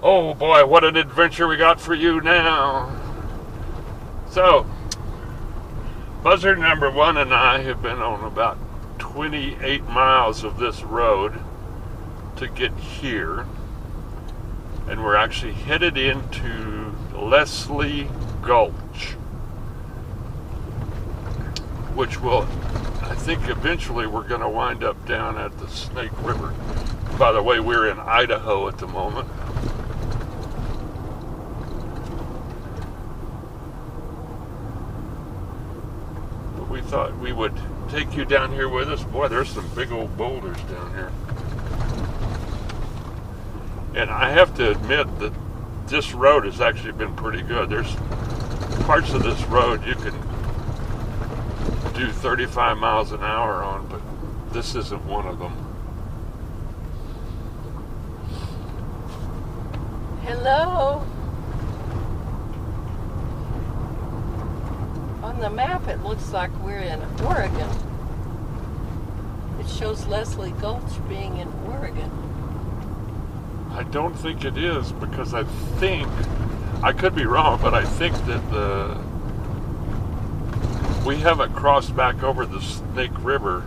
Oh boy, what an adventure we got for you now. So, Buzzard number 1 and I have been on about 28 miles of this road to get here. And we're actually headed into Leslie Gulch, which will, I think eventually we're going to wind up down at the Snake River. By the way, we're in Idaho at the moment. But we thought we would take you down here with us. Boy, there's some big old boulders down here. And I have to admit that this road has actually been pretty good. There's parts of this road you can do 35 miles an hour on, but this isn't one of them. Hello. On the map it looks like we're in Oregon. It shows Leslie Gulch being in Oregon. I don't think it is, because I think, I could be wrong, but I think that we haven't crossed back over the Snake River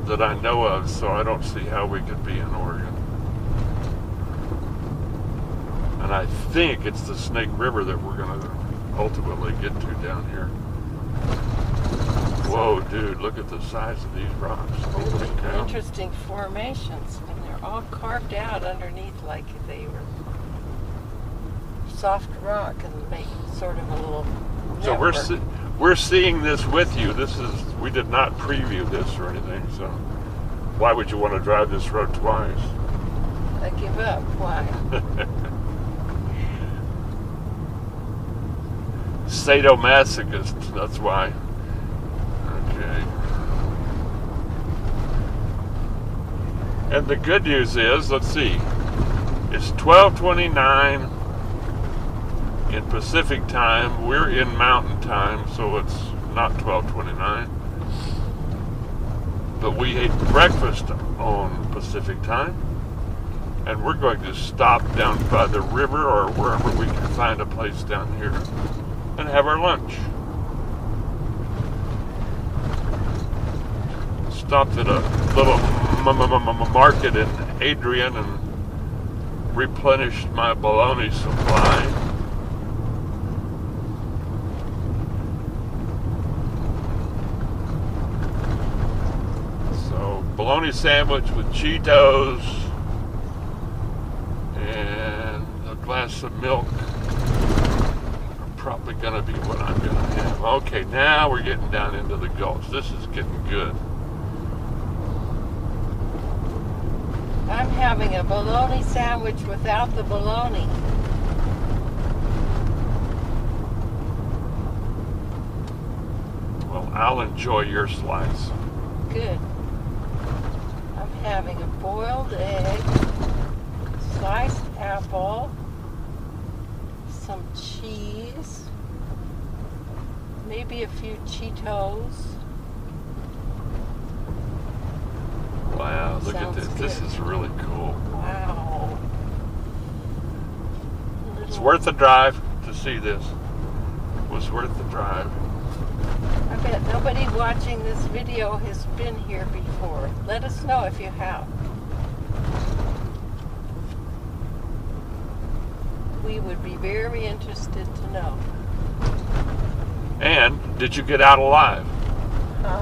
that I know of, so I don't see how we could be in Oregon. And I think it's the Snake River that we're going to ultimately get to down here. Whoa, dude, look at the size of these rocks. Holy cow. Interesting formations, and they're all carved out underneath like they were soft rock and make sort of a little network. So we're seeing this with you. We did not preview this or anything, so why would you want to drive this road twice? I give up. Why? Sadomasochist, that's why. Okay. And the good news is, let's see, it's 12:29 in Pacific time. We're in Mountain time, so it's not 12:29. But we ate breakfast on Pacific time, and we're going to stop down by the river or wherever we can find a place down here and have our lunch. Stopped at a little market in Adrian and replenished my bologna supply. So, bologna sandwich with Cheetos and a glass of milk. Probably gonna be what I'm gonna have. Okay, now we're getting down into the gulch. This is getting good. I'm having a bologna sandwich without the bologna. Well, I'll enjoy your slice. Good. I'm having a boiled egg, sliced apple, some cheese, maybe a few Cheetos. Wow, look at this. Sounds This good. is really cool. Wow. It's worth the drive to see this. It was worth the drive. I bet nobody watching this video has been here before. Let us know if you have. We would be very interested to know. And did you get out alive? Huh?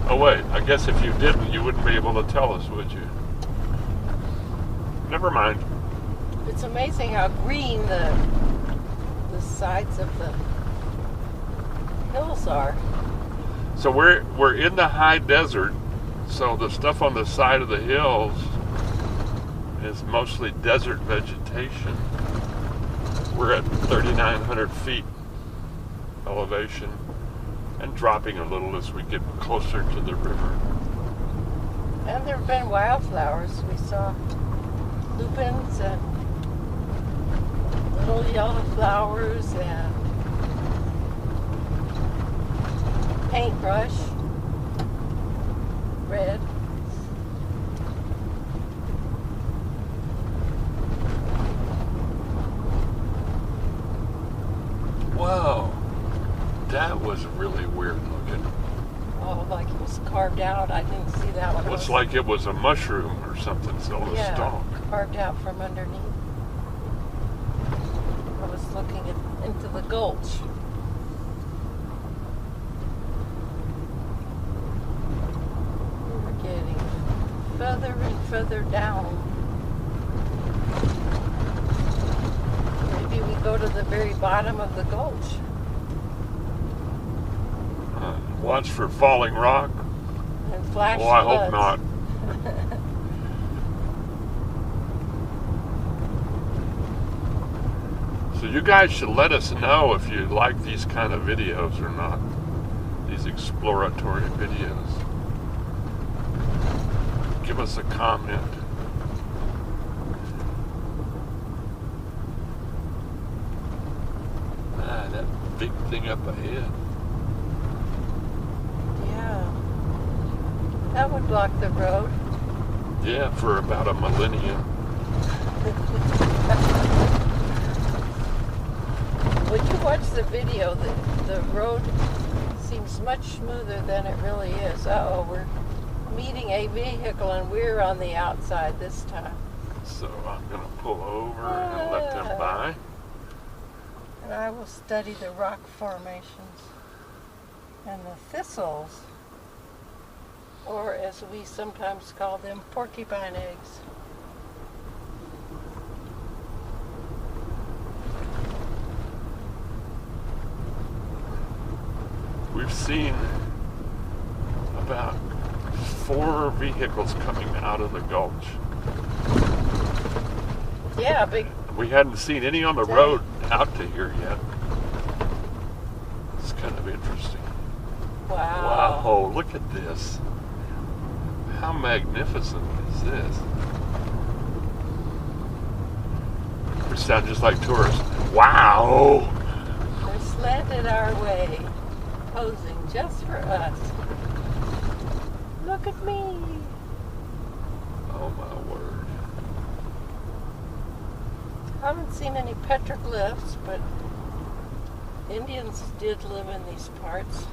Oh wait, I guess if you didn't, you wouldn't be able to tell us, would you? Never mind. It's amazing how green the sides of the hills are. So we're in the high desert, so the stuff on the side of the hills is mostly desert vegetation. We're at 3,900 feet elevation and dropping a little as we get closer to the river. And there have been wildflowers. We saw lupins and little yellow flowers and paintbrush, red. That was really weird looking. Oh, like it was carved out. I didn't see that one. Looks like it was a mushroom or something, so a stalk. Carved out from underneath. I was looking into the gulch. We're getting further and further down. Maybe we go to the very bottom of the gulch. Watch for falling rock. And flash Oh, I floods. hope not. So you guys should let us know if you like these kind of videos or not. These exploratory videos. Give us a comment. Ah, that big thing up ahead. That would block the road. Yeah, for about a millennium. When you watch the video, the road seems much smoother than it really is. Uh-oh, we're meeting a vehicle and we're on the outside this time. So I'm going to pull over and let them by. And I will study the rock formations and the thistles, or as we sometimes call them, porcupine eggs. We've seen about 4 vehicles coming out of the gulch. Yeah, big. We hadn't seen any on the road out to here yet. It's kind of interesting. Wow. Wow, look at this. How magnificent is this? We sound just like tourists. Wow! They're slanted our way, posing just for us. Look at me. Oh my word. I haven't seen any petroglyphs, but Indians did live in these parts.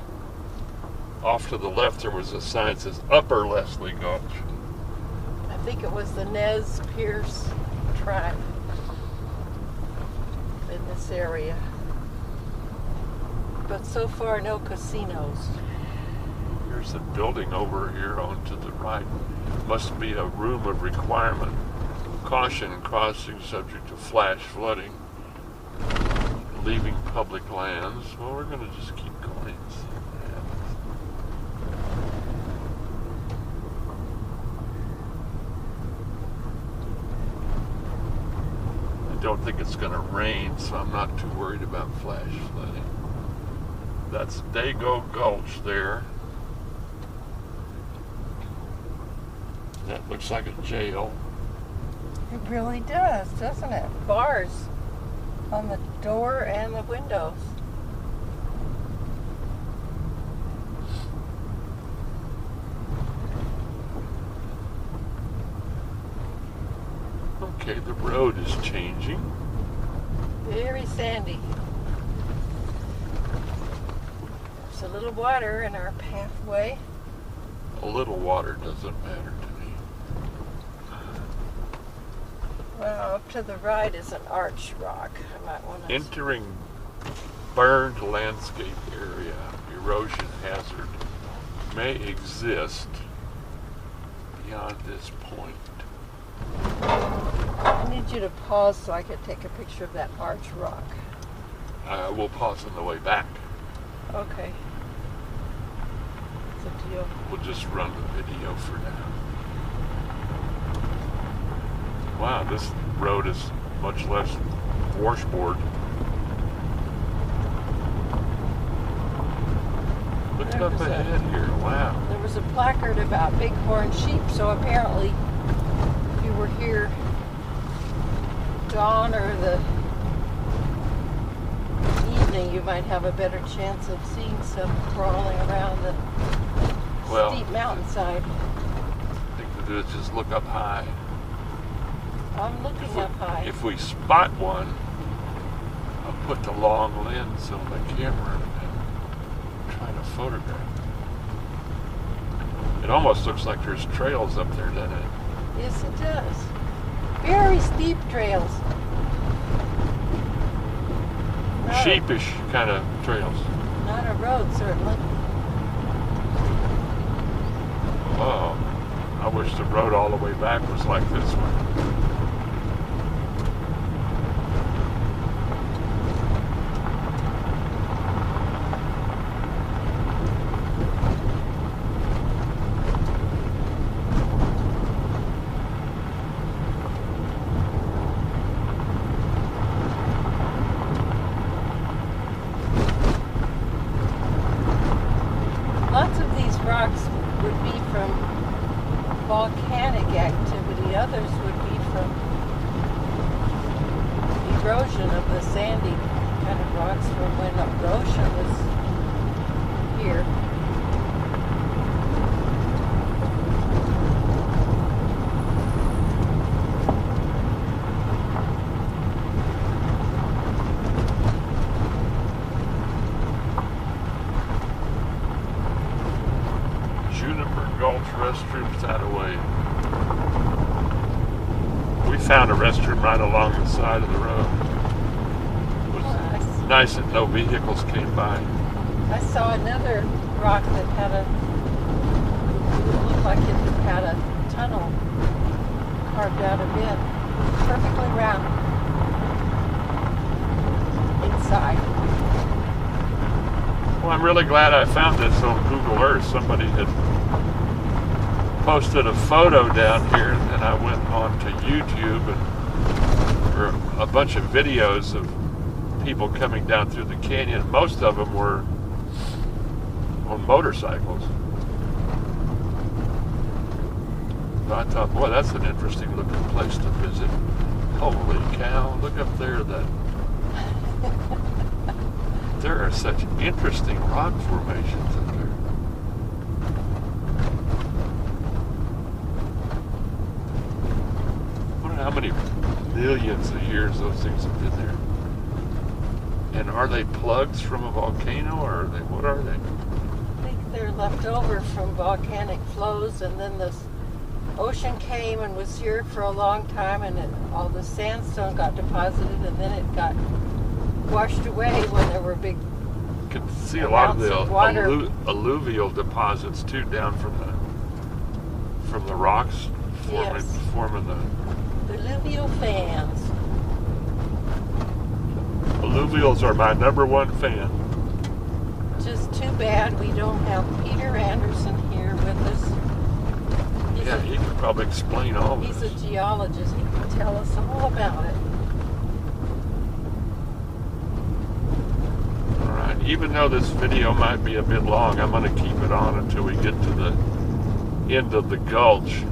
Off to the left there was a sign that says Upper Leslie Gulch. I think it was the Nez Perce tribe in this area. But so far, no casinos. There's a building over here on to the right. Must be a room of requirement. Caution, crossing subject to flash flooding. Leaving public lands. Well, we're going to just keep going and see what happens. I don't think it's going to rain, so I'm not too worried about flash flooding. That's Dugout Gulch there. That looks like a jail. It really does, doesn't it? Bars on the door and the windows. Okay, the road is changing. Very sandy. There's a little water in our pathway. A little water doesn't matter to me. Well, up to the right is an arch rock. I might want to... Entering burned landscape area, erosion hazard may exist beyond this point. I need you to pause so I can take a picture of that arch rock. We'll pause on the way back. Okay. It's a deal. We'll just run the video for now. Wow, this road is much less washboard. Look up ahead here, wow. There was a placard about bighorn sheep, so apparently if you were here dawn or the evening, you might have a better chance of seeing some crawling around the steep mountainside. I think to do is just look up high. I'm looking up high. If we spot one, I'll put the long lens on the camera. trying to photograph. It almost looks like there's trails up there, doesn't it? Yes, it does. Very steep trails. Not Sheepish kind of trails. Not a road, certainly. Oh, I wish the road all the way back was like this one. Lots of these rocks would be from volcanic activity. Others would be from erosion of the sandy kind of rocks from when the ocean was here. Gulch restrooms that way. We found a restroom right along the side of the road. It was nice that no vehicles came by. I saw another rock that had it looked like it had a tunnel carved out of it. Perfectly round inside. Well, I'm really glad I found this on Google Earth. Somebody had posted a photo down here, and then I went on to YouTube, and there were a bunch of videos of people coming down through the canyon. Most of them were on motorcycles. So I thought, boy, that's an interesting looking place to visit. Holy cow, look up there. There are such interesting rock formations up there. How many millions of years those things have been there? And are they plugs from a volcano, or what are they? I think they're left over from volcanic flows, and then the ocean came and was here for a long time, and all the sandstone got deposited, and then it got washed away when there were big You can see a lot of the alluvial deposits too, down from the rocks forming the alluvial fans. Alluvials are my #1 fan. Just too bad we don't have Peter Anderson here with us. He could probably explain all of He's this. a geologist. He can tell us all about it. Alright, even though this video might be a bit long, I'm going to keep it on until we get to the end of the gulch.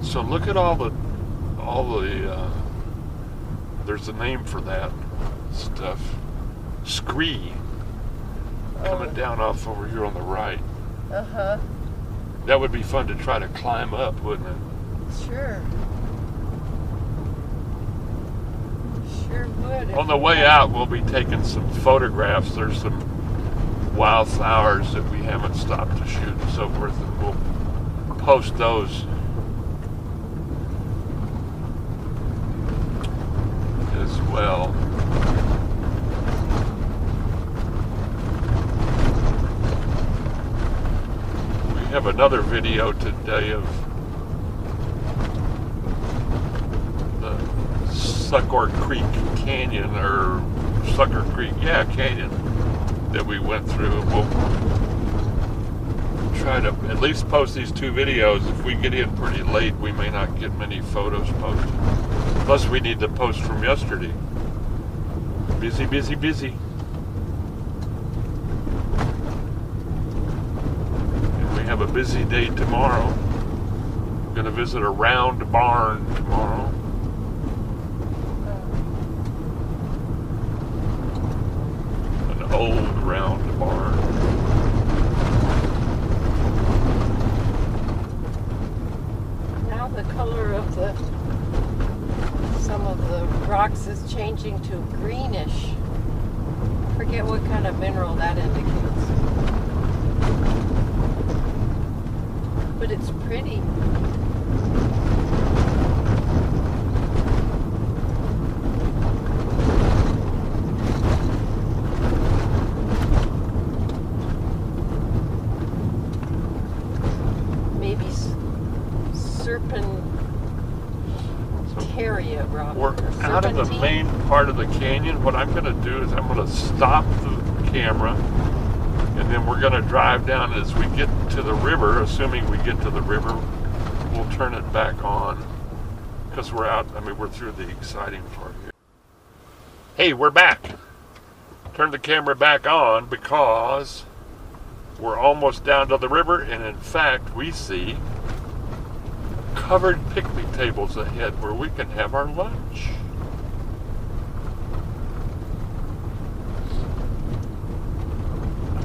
So look at all the there's a name for that stuff. Scree. Coming down off over here on the right. Uh-huh. That would be fun to try to climb up, wouldn't it? Sure. Sure would. On the way out, we'll be taking some photographs. There's some wildflowers that we haven't stopped to shoot and so forth, and we'll post those as well. We have another video today of the Sucker Creek Canyon, or Sucker Creek, Canyon that we went through. We'll try to at least post these 2 videos. If we get in pretty late, we may not get many photos posted. Plus, we need to post from yesterday. Busy, busy, busy. And we have a busy day tomorrow. We're going to visit a round barn tomorrow. An old round barn. Now the color of the Some of the rocks is changing to greenish. I forget what kind of mineral that indicates. But it's pretty. Maybe serpentaria rock. We're out of the main part of the canyon. What I'm going to do is I'm going to stop the camera, and then we're going to drive down. As we get to the river, assuming we get to the river, we'll turn it back on, because we're out. I mean, we're through the exciting part here. Hey, we're back. Turn the camera back on because we're almost down to the river, and in fact, we see covered picnic tables ahead where we can have our lunch.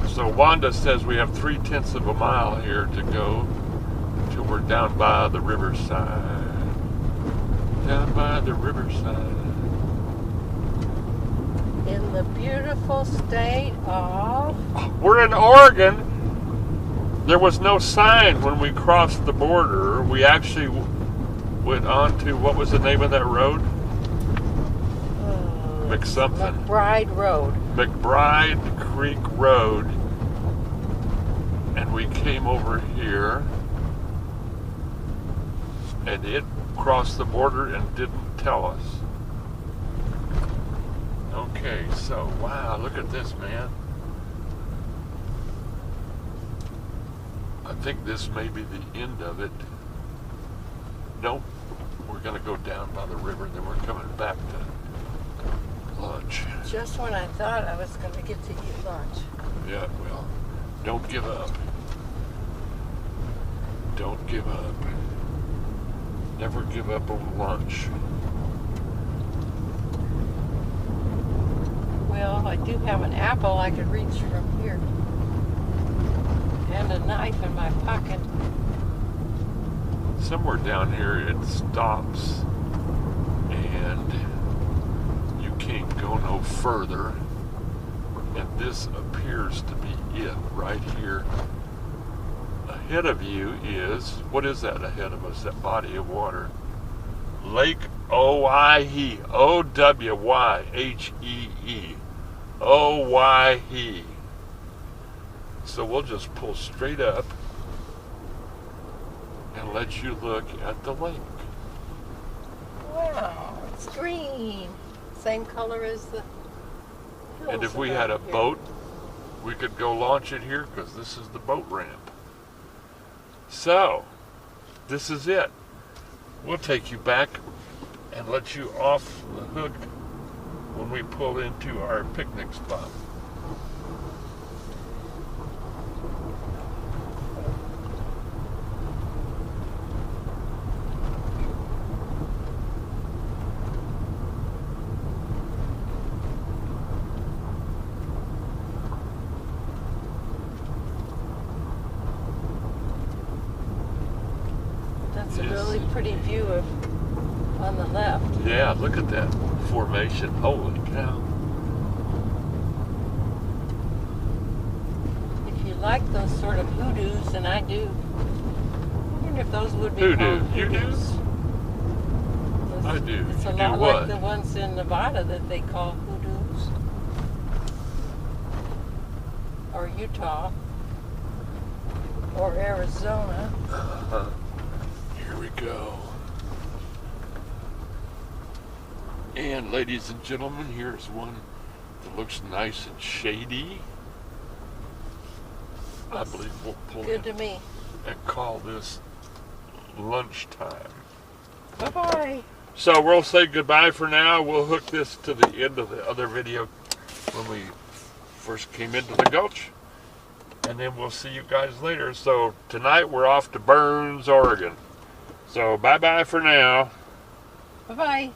So Wanda says we have 3/10 of a mile here to go till we're down by the riverside. Down by the riverside. In the beautiful state of... We're in Oregon. There was no sign when we crossed the border. We actually went on to, what was the name of that road? McSomething. McBride Road. McBride Creek Road. And we came over here, and it crossed the border and didn't tell us. Okay, so wow, look at this, man. I think this may be the end of it. Nope, we're going to go down by the river, then we're coming back to lunch. Just when I thought I was going to get to eat lunch. Yeah, well, don't give up. Don't give up. Never give up on lunch. Well, I do have an apple I could reach from here. And a knife in my pocket. Somewhere down here it stops and you can't go no further. And this appears to be it right here. Ahead of you is, what is that ahead of us, that body of water? Lake Owyhee. O-W-Y-H-E-E. Owyhee. So we'll just pull straight up and let you look at the lake. Wow, it's green. Same color as the hills. And if we had a boat, we could go launch it here because this is the boat ramp. So, this is it. We'll take you back and let you off the hook when we pull into our picnic spot. That's a really pretty view of on the left. Yeah, look at that formation. Holy cow. If you like those sort of hoodoos, and I do, I wonder if those would be Hoodoo. called You do? hoodoos. I do. It's a You lot do what? like the ones in Nevada that they call hoodoos. Or Utah. Or Arizona. Here we go. And ladies and gentlemen, here's one that looks nice and shady. I believe we'll pull Good in to me. and call this lunchtime. Bye-bye. So we'll say goodbye for now. We'll hook this to the end of the other video when we first came into the gulch. And then we'll see you guys later. So tonight we're off to Burns, Oregon. So bye-bye for now. Bye-bye.